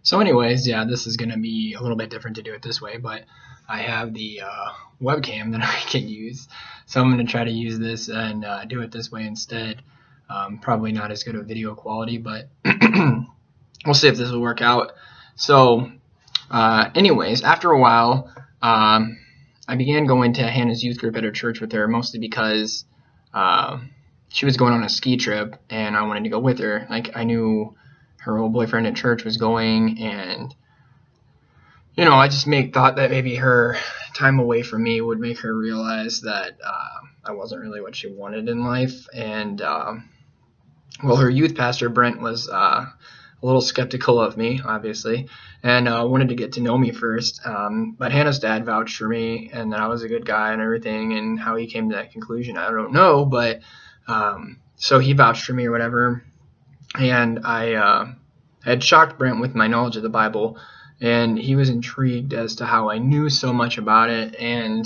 So anyways, yeah, this is going to be a little bit different to do it this way, but I have the webcam that I can use. So I'm going to try to use this and do it this way instead. Probably not as good of video quality, but we'll see if this will work out. So anyways, after a while, I began going to Hannah's youth group at her church with her, mostly because she was going on a ski trip, and I wanted to go with her. Like, I knew her old boyfriend at church was going, and I just thought that maybe her time away from me would make her realize that I wasn't really what she wanted in life. And well, her youth pastor Brent was a little skeptical of me, obviously, and wanted to get to know me first. But Hannah's dad vouched for me, and that I was a good guy and everything. And how he came to that conclusion, I don't know, but so he vouched for me or whatever. And I had shocked Brent with my knowledge of the Bible, and he was intrigued as to how I knew so much about it and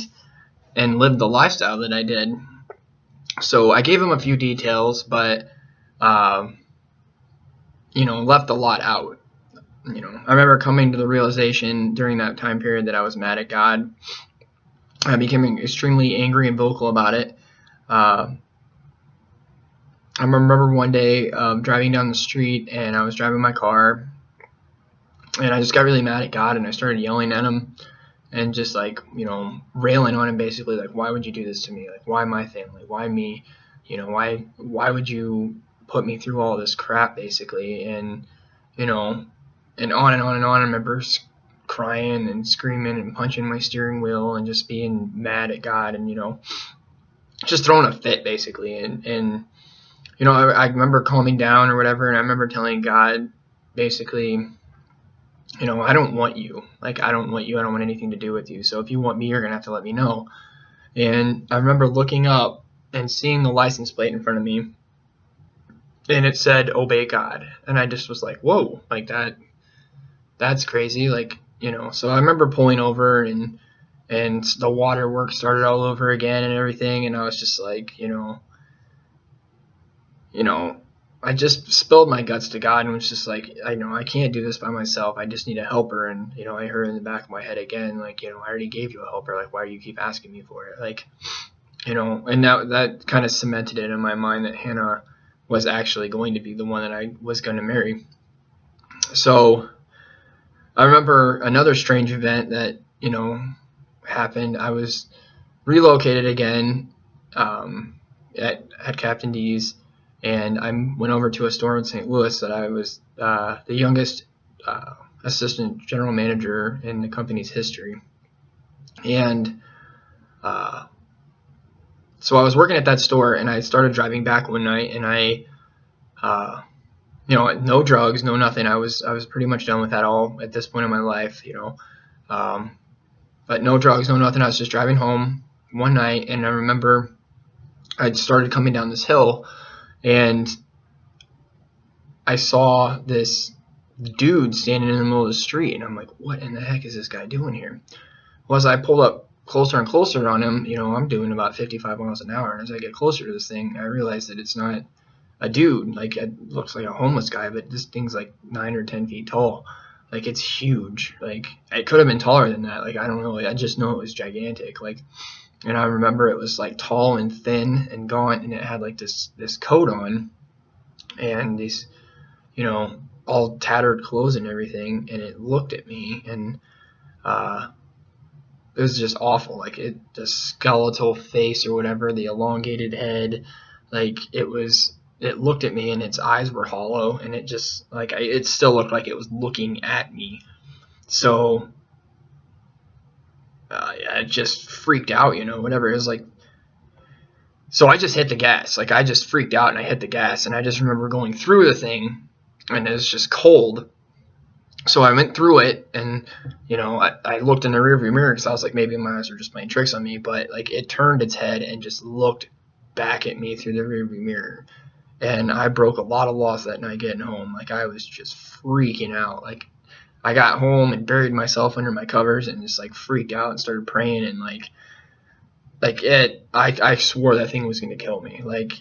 lived the lifestyle that I did. So I gave him a few details, but left a lot out. I remember coming to the realization during that time period that I was mad at God. I became extremely angry and vocal about it. I remember one day driving down the street, and I was driving my car, and I just got really mad at God, and I started yelling at him and just railing on him, basically, like, why would you do this to me? Like, why my family? Why me? Why would you put me through all this crap, basically? And and on and on and on. I remember crying and screaming and punching my steering wheel and just being mad at God, and just throwing a fit, basically. And I remember calming down or whatever, and I remember telling God, basically, I don't want you. Like, I don't want you. I don't want anything to do with you. So if you want me, you're going to have to let me know. And I remember looking up and seeing the license plate in front of me, and it said, "Obey God." And I just was like, whoa, like that's crazy. So I remember pulling over, and the waterworks started all over again and everything. And I was just like, I just spilled my guts to God and was just like, I can't do this by myself. I just need a helper. And, I heard in the back of my head again, like, I already gave you a helper. Like, why do you keep asking me for it? Like, and that kind of cemented it in my mind that Hannah was actually going to be the one that I was going to marry. So I remember another strange event that, happened. I was relocated again at Captain D's. And I went over to a store in St. Louis that I was the youngest assistant general manager in the company's history. And so I was working at that store, and I started driving back one night, and I, no drugs, no nothing. I was pretty much done with that all at this point in my life, but no drugs, no nothing. I was just driving home one night, and I remember I started coming down this hill, and I saw this dude standing in the middle of the street, and I'm like, what in the heck is this guy doing here? Well, as I pulled up closer and closer on him, I'm doing about 55 miles an hour, and as I get closer to this thing, I realize that it's not a dude. Like, it looks like a homeless guy, but this thing's like 9 or 10 feet tall. Like, it's huge. Like, it could have been taller than that. Like, I don't know. I just know it was gigantic. Like, and I remember it was like tall and thin and gaunt, and it had like this coat on and these, all tattered clothes and everything. And it looked at me, and it was just awful. Like, the skeletal face or whatever, the elongated head, like it looked at me, and its eyes were hollow, and it just it still looked like it was looking at me. So I just freaked out, whatever. It was like, so I just hit the gas. Like, I just freaked out, and I hit the gas, and I just remember going through the thing, and it was just cold. So I went through it, and, I looked in the rearview mirror because I was like, maybe my eyes are just playing tricks on me, but, like, it turned its head and just looked back at me through the rearview mirror. And I broke a lot of laws that night getting home. Like, I was just freaking out. Like, I got home and buried myself under my covers and just freaked out and started praying, and I swore that thing was going to kill me. Like,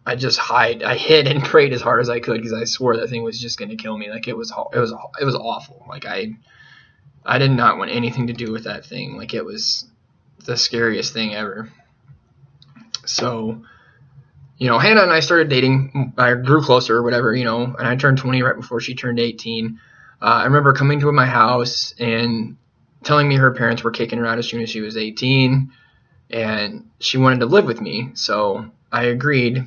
I hid and prayed as hard as I could because I swore that thing was just going to kill me. Like it was awful. Like I did not want anything to do with that thing. Like it was the scariest thing ever. So, Hannah and I started dating. I grew closer or whatever, and I turned 20 right before she turned 18. I remember coming to my house and telling me her parents were kicking her out as soon as she was 18, and she wanted to live with me. So I agreed,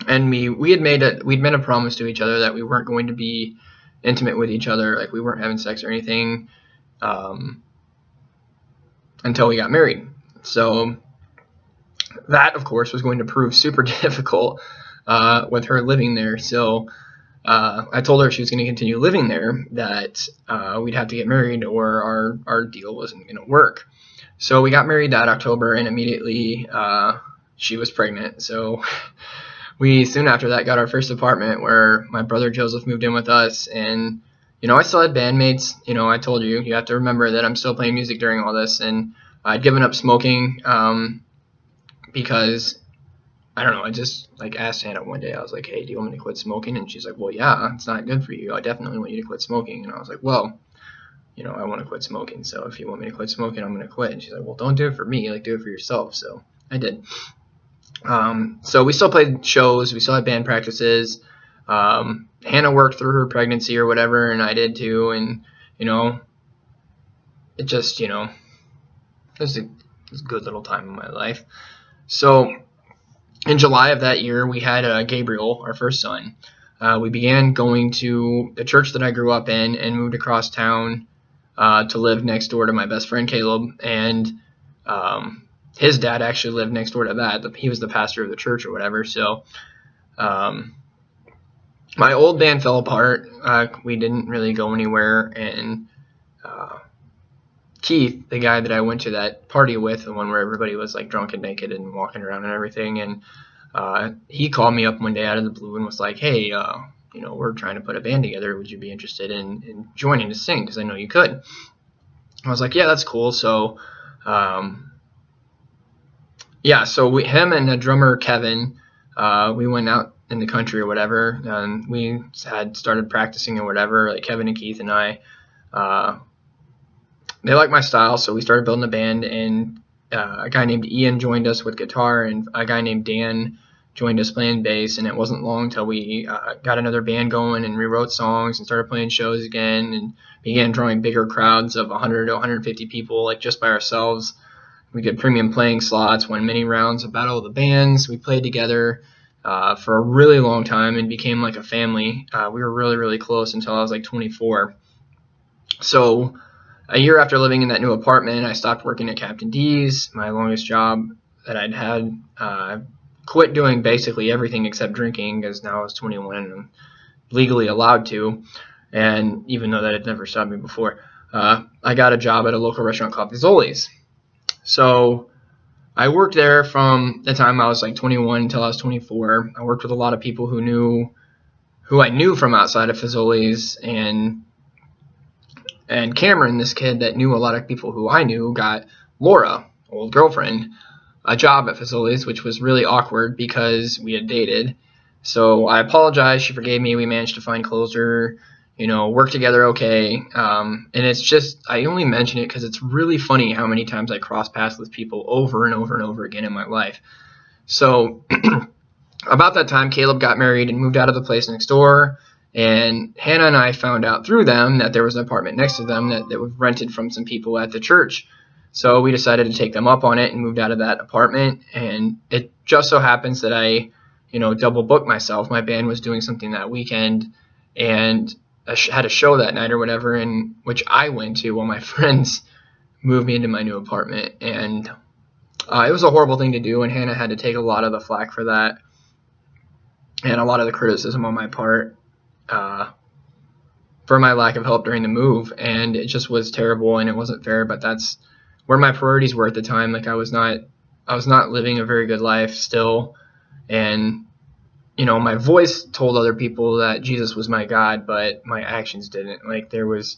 and we'd made a promise to each other that we weren't going to be intimate with each other, like we weren't having sex or anything, until we got married. So that, of course, was going to prove super difficult with her living there. So I told her if she was going to continue living there that we'd have to get married or our deal wasn't going to work. So we got married that October, and immediately she was pregnant. So we soon after that got our first apartment where my brother Joseph moved in with us. And I still had bandmates. I told you have to remember that I'm still playing music during all this, and I'd given up smoking because I don't know, I just asked Hannah one day. I was like, hey, do you want me to quit smoking? And she's like, well, yeah, it's not good for you. I definitely want you to quit smoking. And I was like, well, I want to quit smoking, so if you want me to quit smoking, I'm going to quit. And she's like, well, don't do it for me, do it for yourself. So I did. So we still played shows, we still had band practices. Hannah worked through her pregnancy or whatever, and I did too. And it just it was a good little time in my life. So in July of that year, we had Gabriel, our first son. We began going to the church that I grew up in and moved across town to live next door to my best friend Caleb. And his dad actually lived next door to that. He was the pastor of the church or whatever. So my old band fell apart. We didn't really go anywhere. And Keith, the guy that I went to that party with, the one where everybody was drunk and naked and walking around and everything, and he called me up one day out of the blue and was like, hey, we're trying to put a band together. Would you be interested in joining to sing? Because I know you could. I was like, yeah, that's cool. So, so him and the drummer Kevin, we went out in the country or whatever, and we had started practicing or whatever, Kevin and Keith and I. They liked my style, so we started building a band, and a guy named Ian joined us with guitar, and a guy named Dan joined us playing bass. And it wasn't long until we got another band going and rewrote songs and started playing shows again and began drawing bigger crowds of 100 to 150 people, just by ourselves. We get premium playing slots, won many rounds of Battle of the Bands. We played together for a really long time and became like a family. We were really, really close until I was 24. So a year after living in that new apartment, I stopped working at Captain D's, my longest job that I'd had. Quit doing basically everything except drinking, because now I was 21 and I'm legally allowed to. And even though that had never stopped me before, I got a job at a local restaurant called Fazoli's. So I worked there from the time I was 21 until I was 24. I worked with a lot of people who I knew from outside of Fazoli's, and Cameron, this kid that knew a lot of people who I knew, got Laura, old girlfriend, a job at Fazoli's, which was really awkward because we had dated. So I apologized. She forgave me. We managed to find closure, work together okay. And it's just, I only mention it because it's really funny how many times I cross paths with people over and over and over again in my life. So about that time, Caleb got married and moved out of the place next door. And Hannah and I found out through them that there was an apartment next to them that was rented from some people at the church. So we decided to take them up on it and moved out of that apartment. And it just so happens that I, double booked myself. My band was doing something that weekend and had a show that night or whatever, in which I went to while my friends moved me into my new apartment. And it was a horrible thing to do, and Hannah had to take a lot of the flack for that and a lot of the criticism on my part. For my lack of help during the move, and it just was terrible and it wasn't fair, but that's where my priorities were at the time. I was not living a very good life still, and my voice told other people that Jesus was my God, but my actions didn't. There was,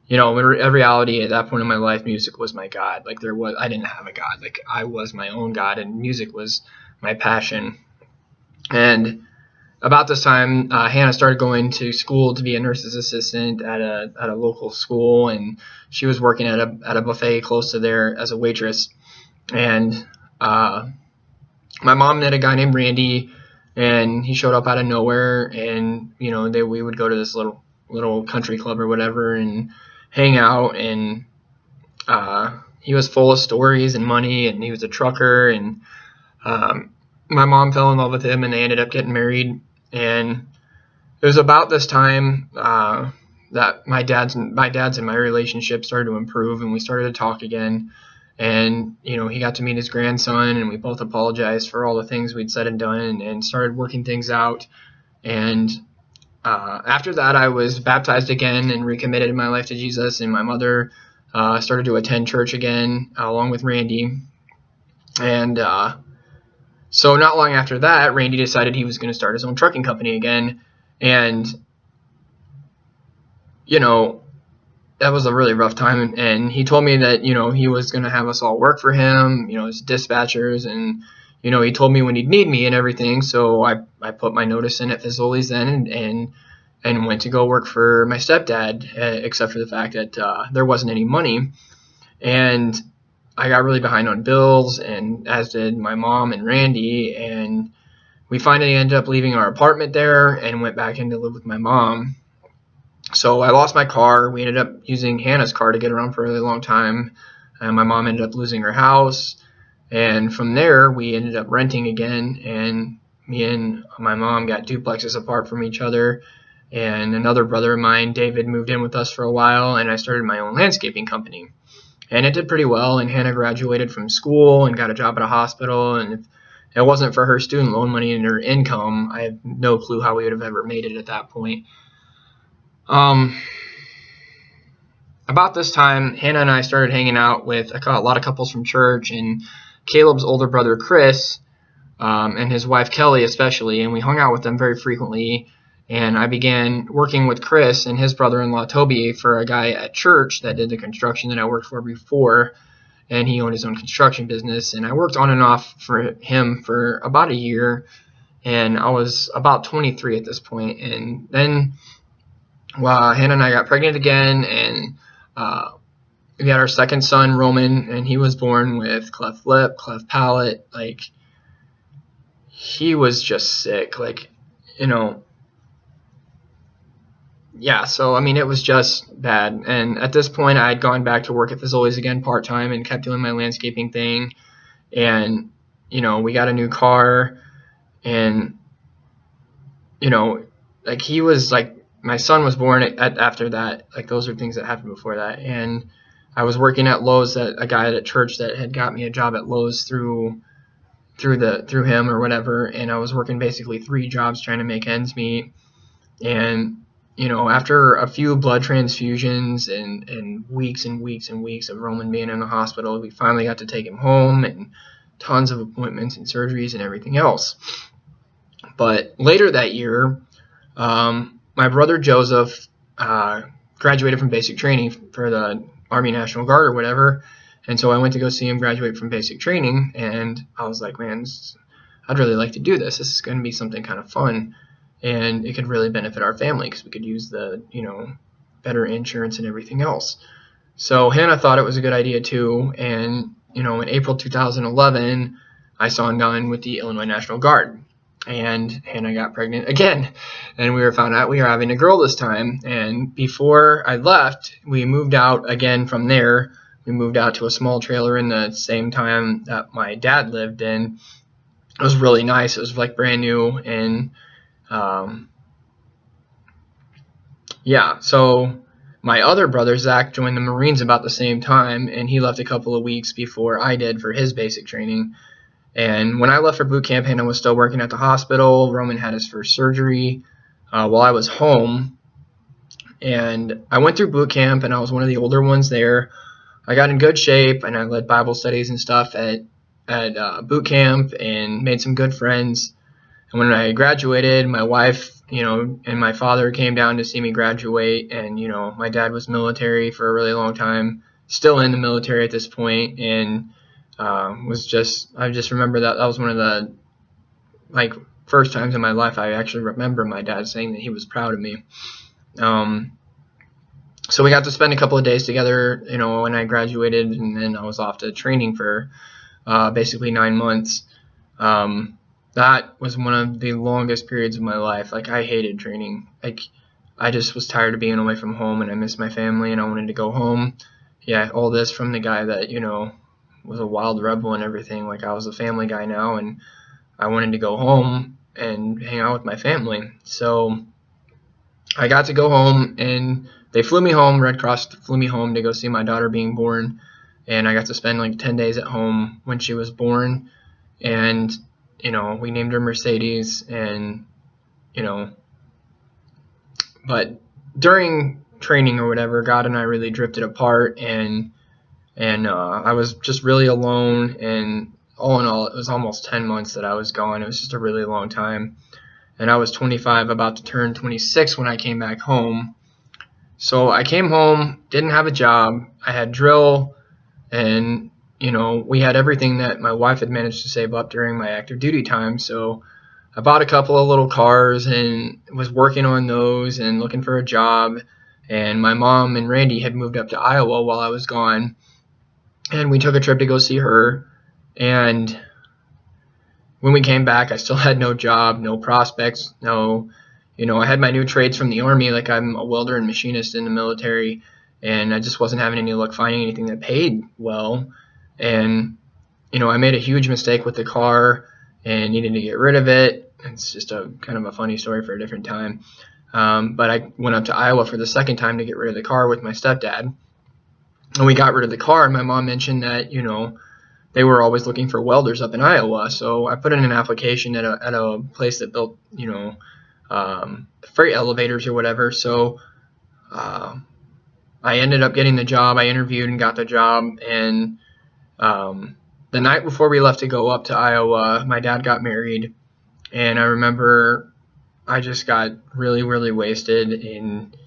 in reality at that point in my life, music was my God. I didn't have a God. I was my own God, and music was my passion. And about this time, Hannah started going to school to be a nurse's assistant at a local school, and she was working at a buffet close to there as a waitress. And my mom met a guy named Randy, and he showed up out of nowhere, and we would go to this little country club or whatever and hang out, and he was full of stories and money, and he was a trucker, and my mom fell in love with him, and they ended up getting married. And it was about this time that my dad's and my relationship started to improve, and we started to talk again. And he got to meet his grandson, and we both apologized for all the things we'd said and done, and started working things out. And after that, I was baptized again and recommitted my life to Jesus, and my mother started to attend church again along with Randy. And so not long after that, Randy decided he was going to start his own trucking company again. And that was a really rough time, and he told me that he was going to have us all work for him, as dispatchers, and he told me when he'd need me and everything. So I put my notice in at Fazoli's then, and went to go work for my stepdad, except for the fact that there wasn't any money, and I got really behind on bills, and as did my mom and Randy, and we finally ended up leaving our apartment there and went back in to live with my mom. So I lost my car. We ended up using Hannah's car to get around for a really long time. And my mom ended up losing her house. And from there, we ended up renting again. And me and my mom got duplexes apart from each other. And another brother of mine, David, moved in with us for a while. And I started my own landscaping company. And it did pretty well. And Hannah graduated from school and got a job at a hospital. And if it wasn't for her student loan money and her income, I have no clue how we would have ever made it at that point. About this time, Hannah and I started hanging out with a lot of couples from church, and Caleb's older brother Chris, and his wife Kelly especially, and we hung out with them very frequently. And I began working with Chris and his brother-in-law Toby for a guy at church that did the construction that I worked for before, and he owned his own construction business. And I worked on and off for him for about a year, and I was about 23 at this point. And then Hannah and I got pregnant again, and we had our second son, Roman, and he was born with cleft lip, cleft palate. Like, he was just sick. Yeah, so, it was just bad. And at this point, I had gone back to work at Fazoli's again part-time and kept doing my landscaping thing. And, we got a new car, and, he was, my son was born after that. Those are things that happened before that. And I was working at Lowe's, a guy at church that had got me a job at Lowe's through him or whatever. And I was working basically 3 jobs trying to make ends meet. And, after a few blood transfusions and weeks and weeks and weeks of Roman being in the hospital, we finally got to take him home, and tons of appointments and surgeries and everything else. But later that year, my brother Joseph graduated from basic training for the Army National Guard or whatever, and so I went to go see him graduate from basic training, and I was like, man, I'd really like to do this. This is going to be something kind of fun, and it could really benefit our family because we could use the, better insurance and everything else. So Hannah thought it was a good idea too, and, in April 2011, I signed on with the Illinois National Guard. And Hannah got pregnant again, and we found out we were having a girl this time. And before I left, we moved out again from there. We moved out to a small trailer in the same time that my dad lived in. It was really nice. It was brand new, and yeah. So my other brother Zach joined the Marines about the same time, and he left a couple of weeks before I did for his basic training. And when I left for boot camp, Hannah was still working at the hospital. Roman had his first surgery while I was home. And I went through boot camp, and I was one of the older ones there. I got in good shape, and I led Bible studies and stuff at boot camp and made some good friends. And when I graduated, my wife, and my father came down to see me graduate. And, my dad was military for a really long time, still in the military at this point, and I just remember that was one of the first times in my life I actually remember my dad saying that he was proud of me. So we got to spend a couple of days together, when I graduated, and then I was off to training for basically 9 months. That was one of the longest periods of my life. Like, I hated training. Like, I just was tired of being away from home, and I missed my family, and I wanted to go home. Yeah, all this from the guy that, was a wild rebel and everything. Like, I was a family guy now, and I wanted to go home and hang out with my family. So I got to go home, and they flew me home. Red Cross flew me home to go see my daughter being born, and I got to spend like 10 days at home when she was born. And we named her Mercedes, and but during training or whatever, God and I really drifted apart, and I was just really alone. And all in all, it was almost 10 months that I was gone. It was just a really long time, and I was 25, about to turn 26 when I came back home. So I came home, didn't have a job. I had drill, and we had everything that my wife had managed to save up during my active duty time. So I bought a couple of little cars and was working on those and looking for a job. And my mom and Randy had moved up to Iowa while I was gone, and we took a trip to go see her. And when we came back, I still had no job, no prospects, I had my new trades from the Army. Like, I'm a welder and machinist in the military, and I just wasn't having any luck finding anything that paid well. And I made a huge mistake with the car and needed to get rid of it. It's just a kind of a funny story for a different time. But I went up to Iowa for the second time to get rid of the car with my stepdad, and we got rid of the car. And my mom mentioned that they were always looking for welders up in Iowa. So I put in an application at a place that built freight elevators or whatever. So I ended up getting the job. I interviewed and got the job. And the night before we left to go up to Iowa, my dad got married, and I remember I just got really, really wasted. And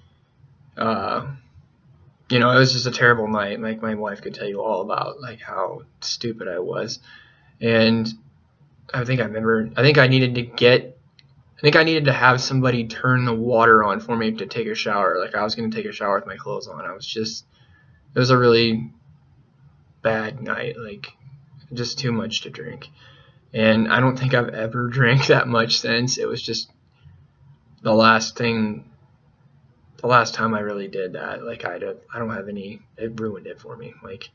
it was just a terrible night. Like, my wife could tell you all about like how stupid I was. And I think I needed to have somebody turn the water on for me to take a shower. Like, I was going to take a shower with my clothes on. It was a really bad night, like, just too much to drink. And I don't think I've ever drank that much since. It was just the last time I really did that. Like, I don't have any, it ruined it for me. Like,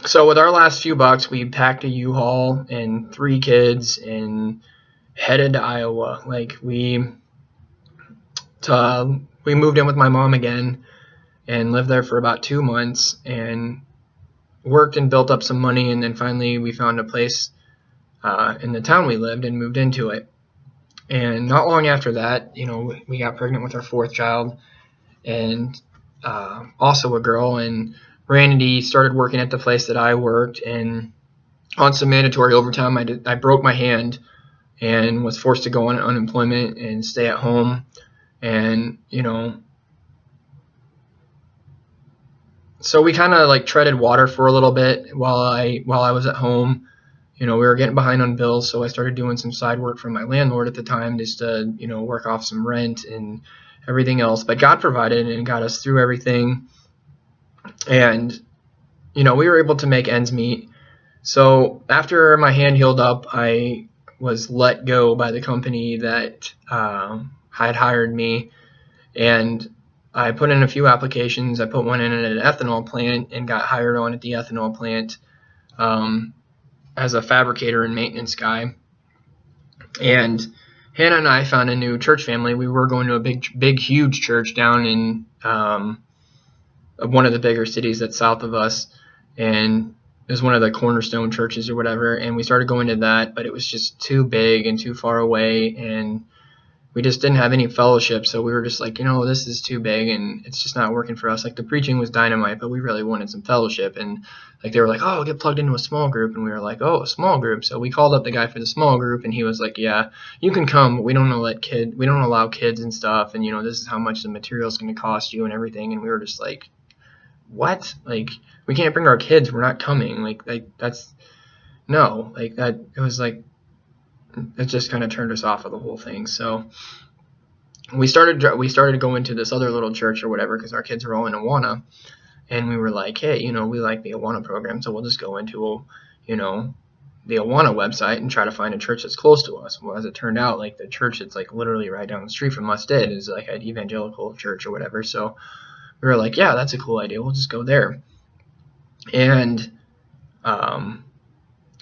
so with our last few bucks, we packed a U-Haul and 3 kids and headed to Iowa. Like, we moved in with my mom again and lived there for about 2 months and worked and built up some money, and then finally we found a place in the town we lived and moved into it. And not long after that, we got pregnant with our 4th child, and also a girl. And Randy started working at the place that I worked, and on some mandatory overtime, I broke my hand and was forced to go on unemployment and stay at home. And so we kind of like treaded water for a little bit while I was at home. We were getting behind on bills, so I started doing some side work for my landlord at the time, just to work off some rent and everything else. But God provided and got us through everything, and we were able to make ends meet. So after my hand healed up, I was let go by the company that had hired me, and I put in a few applications. I put one in at an ethanol plant and got hired on at the ethanol plant as a fabricator and maintenance guy. And Hannah and I found a new church family. We were going to a big, huge church down in one of the bigger cities that's south of us, and it was one of the cornerstone churches or whatever. And we started going to that, but it was just too big and too far away, and we just didn't have any fellowship. So we were just like, this is too big and it's just not working for us. Like, the preaching was dynamite, but we really wanted some fellowship. And like, they were like, oh, get plugged into a small group. And we were like, oh, a small group. So we called up the guy for the small group, and he was like, yeah, you can come, but we don't allow kids and stuff. And this is how much the material is going to cost you and everything. And we were just like, what? Like, we can't bring our kids. We're not coming. Like that's no, like that. It was like, it just kind of turned us off of the whole thing. So we started going to this other little church or whatever because our kids were all in Awana, and we were like, hey, we like the Awana program, so we'll just go into, the Awana website and try to find a church that's close to us. Well, as it turned out, like the church that's like literally right down the street from us is like an evangelical church or whatever. So we were like, yeah, that's a cool idea. We'll just go there. And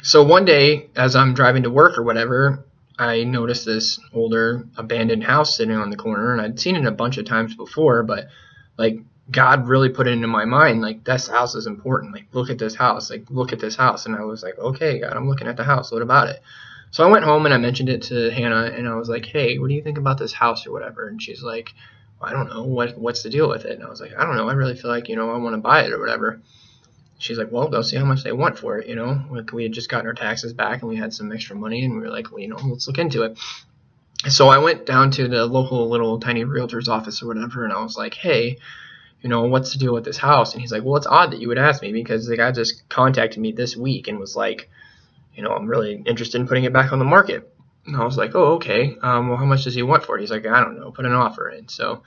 so one day, as I'm driving to work or whatever, I noticed this older abandoned house sitting on the corner, and I'd seen it a bunch of times before, but like God really put it into my mind, like, this house is important. Like, look at this house. Like, look at this house. And I was like, okay, God, I'm looking at the house. What about it? So I went home and I mentioned it to Hannah, and I was like, hey, what do you think about this house or whatever? And she's like, I don't know. What's the deal with it? And I was like, I don't know. I really feel like, I want to buy it or whatever. She's like, well, go see how much they want for it, Like, we had just gotten our taxes back and we had some extra money, and we were like, well, let's look into it. So I went down to the local little tiny realtor's office or whatever, and I was like, hey, what's the deal with this house? And he's like, well, it's odd that you would ask me, because the guy just contacted me this week and was like, I'm really interested in putting it back on the market. And I was like, oh, okay. Well, how much does he want for it? He's like, I don't know, put an offer in. So,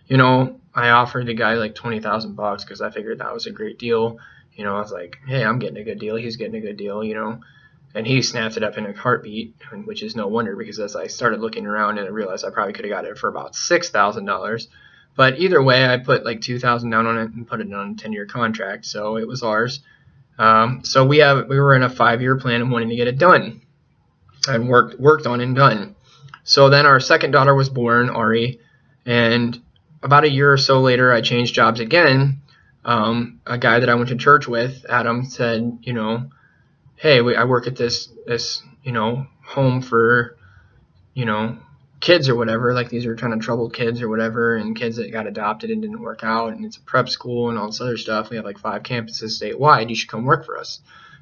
I offered the guy like $20,000 because I figured that was a great deal. I was like, hey, I'm getting a good deal. He's getting a good deal, And he snapped it up in a heartbeat, which is no wonder, because as I started looking around and I realized I probably could have got it for about $6,000. But either way, I put like $2,000 down on it and put it on a 10-year contract, so it was ours. So we were in a 5-year plan of wanting to get it done, and worked on and done. So then our second daughter was born, Ari, and about a year or so later, I changed jobs again. A guy that I went to church with, Adam, said, hey, I work at this home for, kids or whatever, like these are kind of troubled kids or whatever, and kids that got adopted and didn't work out, and it's a prep school and all this other stuff. We have like 5 campuses statewide. You should come work for us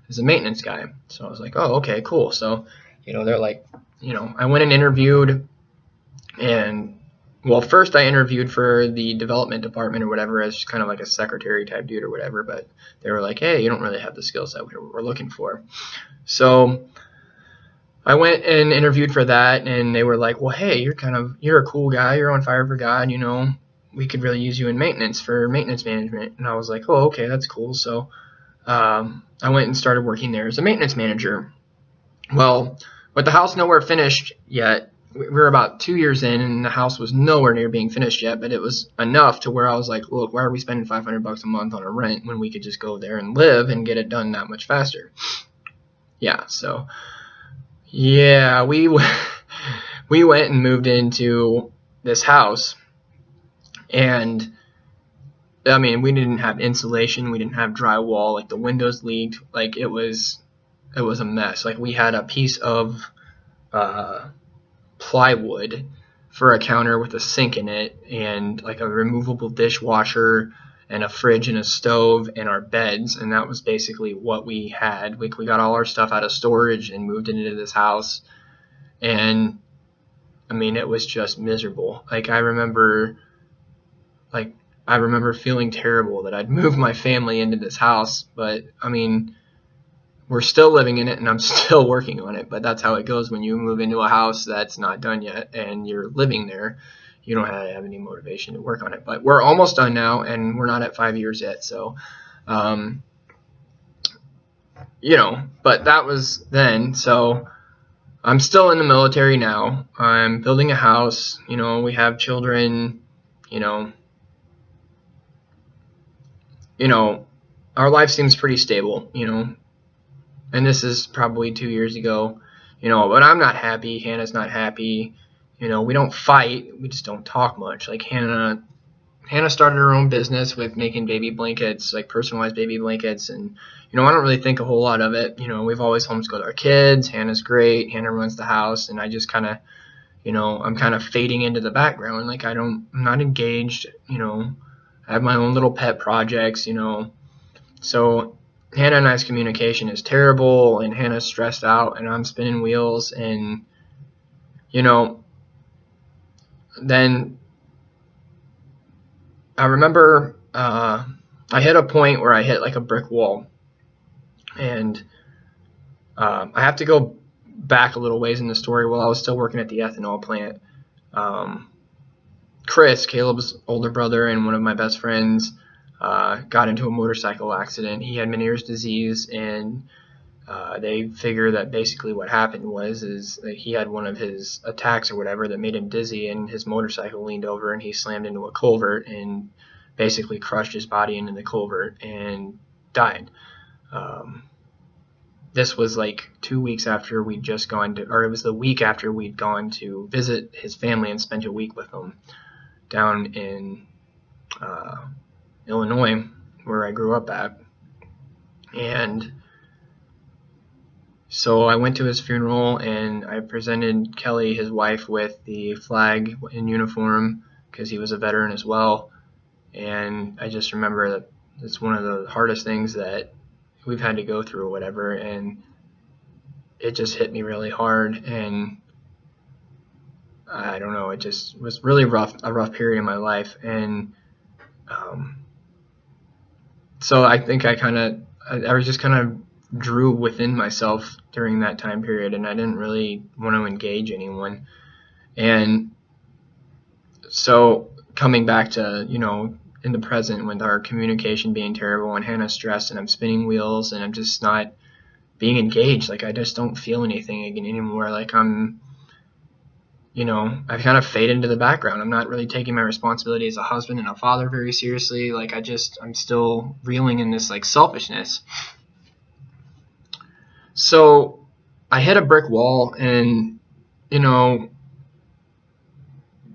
as a maintenance guy. So I was like, oh, okay, cool. So, they're like, I went and interviewed, and well, first I interviewed for the development department or whatever as kind of like a secretary type dude or whatever, but they were like, hey, you don't really have the skill set we're looking for. So I went and interviewed for that, and they were like, well, hey, you're a cool guy. You're on fire for God. We could really use you in maintenance for maintenance management. And I was like, oh, okay, that's cool. So I went and started working there as a maintenance manager. Well, with the house nowhere finished yet, we were about 2 years in, and the house was nowhere near being finished yet, but it was enough to where I was like, look, why are we spending $500 a month on a rent when we could just go there and live and get it done that much faster? Yeah, so yeah, we went and moved into this house, and I mean, we didn't have insulation, we didn't have drywall, like the windows leaked, like it was a mess. Like we had a piece of plywood for a counter with a sink in it, and like a removable dishwasher and a fridge and a stove and our beds, and that was basically what we had. We got all our stuff out of storage and moved into this house, and I mean, it was just miserable. Like I remember feeling terrible that I'd moved my family into this house, but I mean, we're still living in it and I'm still working on it, but that's how it goes when you move into a house that's not done yet and you're living there. You don't have any motivation to work on it, but we're almost done now, and we're not at 5 years yet. So, but that was then. So I'm still in the military now. I'm building a house, we have children, our life seems pretty stable, and this is probably 2 years ago, but I'm not happy. Hannah's not happy. We don't fight. We just don't talk much. Like Hannah started her own business with making baby blankets, like personalized baby blankets. And, I don't really think a whole lot of it. We've always homeschooled our kids. Hannah's great. Hannah runs the house. And I just kind of, I'm kind of fading into the background. Like I'm not engaged, I have my own little pet projects, So Hannah and I's communication is terrible, and Hannah's stressed out, and I'm spinning wheels, and, then I remember I hit a point where I hit like a brick wall, and I have to go back a little ways in the story, while I was still working at the ethanol plant, Chris, Caleb's older brother and one of my best friends, got into a motorcycle accident. He had Meniere's disease, and they figure that basically what happened was that he had one of his attacks or whatever that made him dizzy, and his motorcycle leaned over and he slammed into a culvert and basically crushed his body into the culvert and died. This was like 2 weeks after we'd just gone to, or it was the week after we'd gone to visit his family and spent a week with them down in Illinois, where I grew up at. And so I went to his funeral, and I presented Kelly, his wife, with the flag in uniform because he was a veteran as well. And I just remember that it's one of the hardest things that we've had to go through or whatever, and it just hit me really hard, and I don't know, it just was really rough, a rough period in my life. And so I think I was just kind of drew within myself during that time period, and I didn't really want to engage anyone. And so coming back to, in the present, with our communication being terrible and Hannah's stressed and I'm spinning wheels and I'm just not being engaged, like I just don't feel anything anymore. Like I've kind of faded into the background. I'm not really taking my responsibility as a husband and a father very seriously. Like I'm still reeling in this like selfishness. So I hit a brick wall, and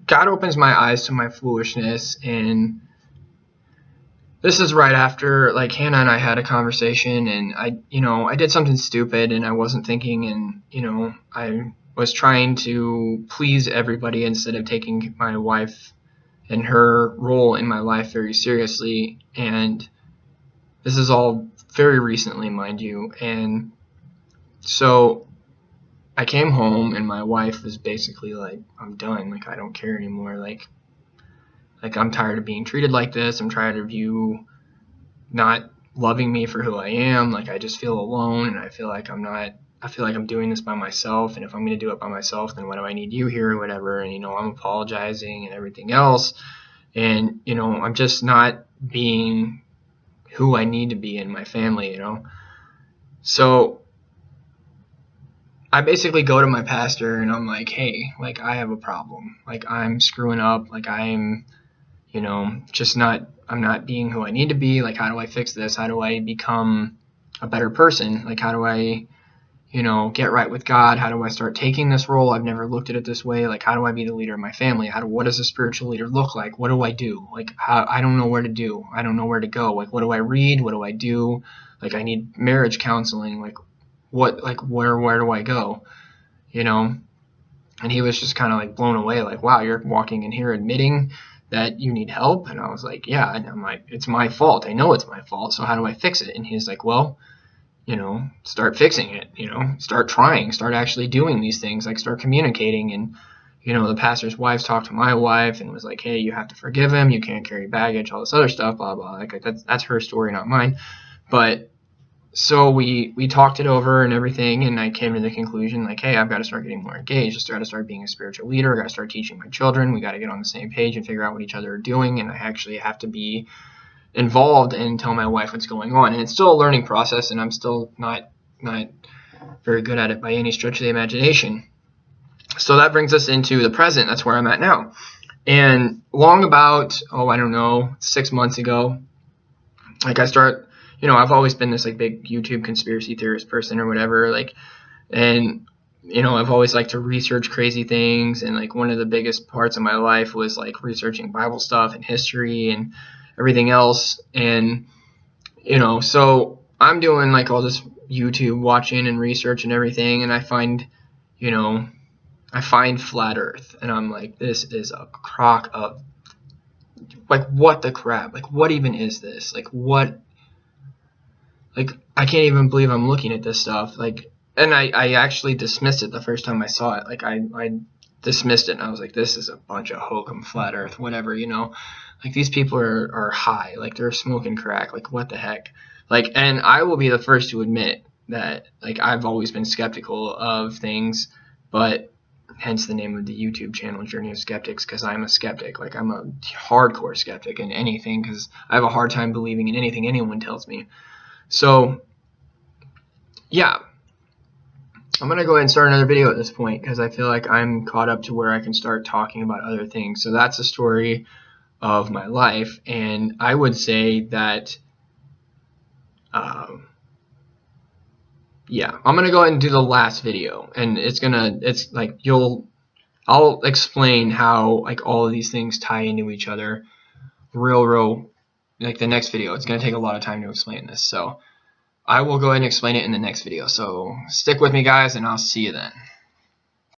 God opens my eyes to my foolishness. And this is right after like Hannah and I had a conversation, and I did something stupid and I wasn't thinking, and I was trying to please everybody instead of taking my wife and her role in my life very seriously. And this is all very recently, mind you. And so I came home, and my wife was basically like, I'm done. Like, I don't care anymore. Like I'm tired of being treated like this. I'm tired of you not loving me for who I am. Like, I just feel alone, and I feel like I'm doing this by myself. And if I'm going to do it by myself, then why do I need you here or whatever? And, I'm apologizing and everything else. And, I'm just not being who I need to be in my family, So I basically go to my pastor, and I'm like, hey, like, I have a problem. Like, I'm screwing up. Like, I'm not being who I need to be. Like, how do I fix this? How do I become a better person? Like, how do I, get right with God? How do I start taking this role? I've never looked at it this way. Like, how do I be the leader of my family? What does a spiritual leader look like? What do I do? Like, I don't know where to do. I don't know where to go. Like, what do I read? What do I do? Like, I need marriage counseling. Like, where do I go? And he was just kind of like blown away. Like, wow, you're walking in here admitting that you need help? And I was like, yeah. And I'm like, it's my fault. I know it's my fault. So how do I fix it? And he's like, well, start fixing it, start trying, start actually doing these things, like start communicating. And, the pastor's wife talked to my wife and was like, hey, you have to forgive him. You can't carry baggage, all this other stuff, blah, blah. Like that's her story, not mine. But so we talked it over and everything, and I came to the conclusion, like, hey, I've got to start getting more engaged. I've got to start being a spiritual leader. I've got to start teaching my children. We got to get on the same page and figure out what each other are doing, and I actually have to be involved and tell my wife what's going on. And it's still a learning process, and I'm still not very good at it by any stretch of the imagination. So that brings us into the present. That's where I'm at now. And long about, 6 months ago, like I start, I've always been this like big YouTube conspiracy theorist person or whatever, like, and I've always liked to research crazy things, and like one of the biggest parts of my life was like researching Bible stuff and history and everything else. And so I'm doing like all this YouTube watching and research and everything, and I find flat earth, and I'm like, this is a crock of, like, what the crap, like, what even is this, like, what, like, I can't even believe I'm looking at this stuff. Like, and I actually dismissed it the first time I saw it. Like, I dismissed it, and I was like, this is a bunch of hokum, flat earth, whatever, like, these people are high, like, they're smoking crack, like, what the heck. Like, and I will be the first to admit, that like I've always been skeptical of things, but hence the name of the YouTube channel, Journey of Skeptics, because I'm a skeptic. Like, I'm a hardcore skeptic in anything, because I have a hard time believing in anything anyone tells me. So yeah, I'm gonna go ahead and start another video at this point, because I feel like I'm caught up to where I can start talking about other things. So that's the story of my life, and I would say that yeah, I'm gonna go ahead and do the last video, and it's like I'll explain how like all of these things tie into each other real like the next video. It's gonna take a lot of time to explain this, so I will go ahead and explain it in the next video. So stick with me, guys, and I'll see you then.